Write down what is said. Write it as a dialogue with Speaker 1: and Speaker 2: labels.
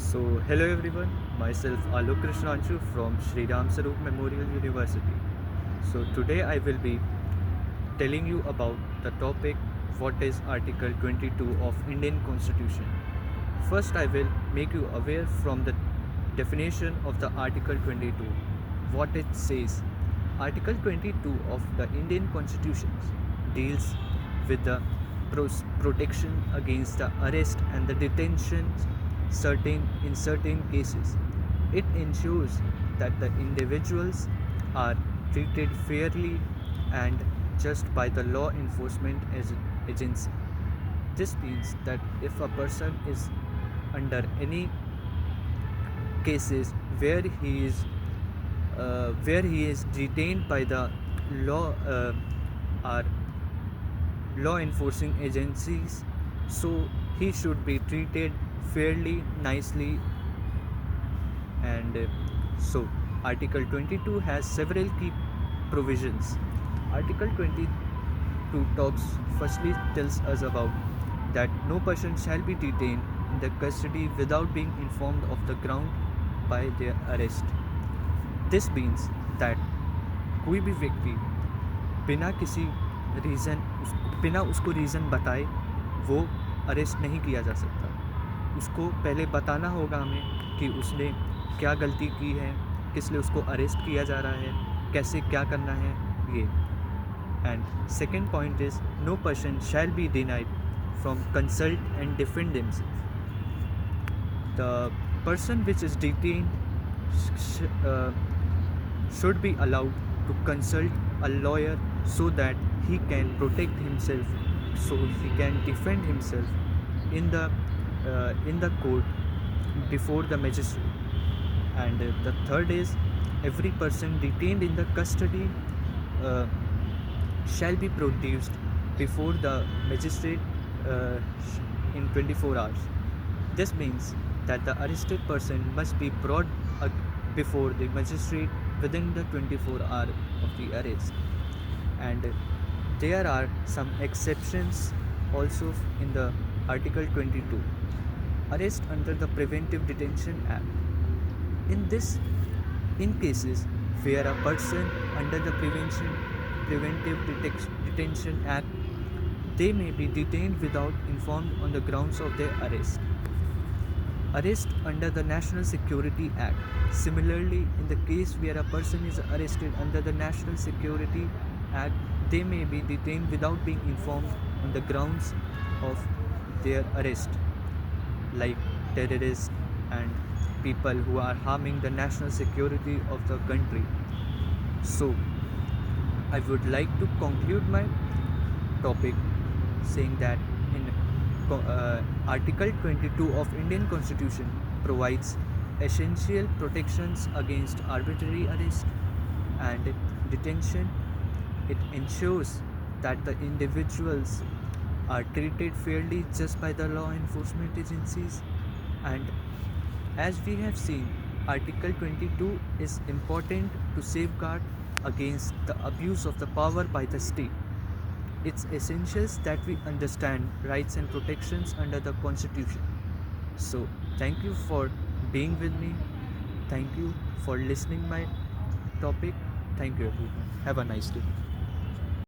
Speaker 1: Hello everyone, myself Alok Krishnanshu from Sri Ram Sarup Memorial University. Today I will be telling you about the topic what is Article 22 of Indian Constitution. First I will make you aware from the definition of the Article 22, what it says. Article 22 of the Indian Constitution deals with the protection against the arrest and the detention in certain cases. It ensures that the individuals are treated fairly and just by the law enforcement agency. This means that if a person is under any cases where he is detained by the law or law enforcing agencies, so he should be treated fairly, nicely, and so Article 22 has several key provisions. Article 22 talks firstly tells us about that no person shall be detained in the custody without being informed of the ground by their arrest. This means that कोई भी व्यक्ति बिना किसी बिना उसको reason बताए वो arrest नहीं किया जा सकता. उसको पहले बताना होगा हमें कि उसने क्या गलती की है, किस लिए उसको अरेस्ट किया जा रहा है, कैसे क्या करना है ये. And second point is no person shall be denied from consult and defend himself. The person which is detained should be allowed to consult a lawyer so that he can protect himself, so he can defend himself in the court before the magistrate. And the third is every person detained in the custody uh, shall be produced before the magistrate in 24 hours. This means that the arrested person must be brought before the magistrate within the 24 hours of the arrest. And there are some exceptions also in the Article 22. Arrest under the Preventive Detention Act. In cases where a person under the Preventive Detention Act, they may be detained without informed on the grounds of their arrest. Arrest under the National Security Act. Similarly, in the case where a person is arrested under the National Security Act, they may be detained without being informed on the grounds of their arrest, like terrorists and people who are harming the national security of the country. So, I would like to conclude my topic saying that in Article 22 of Indian Constitution provides essential protections against arbitrary arrest and detention. It ensures that the individuals are treated fairly just by the law enforcement agencies. And as we have seen, Article 22 is important to safeguard against the abuse of the power by the state. It's essential that we understand rights and protections under the Constitution. So, thank you for being with me. Thank you for listening my topic. Thank you everyone. Have a nice day.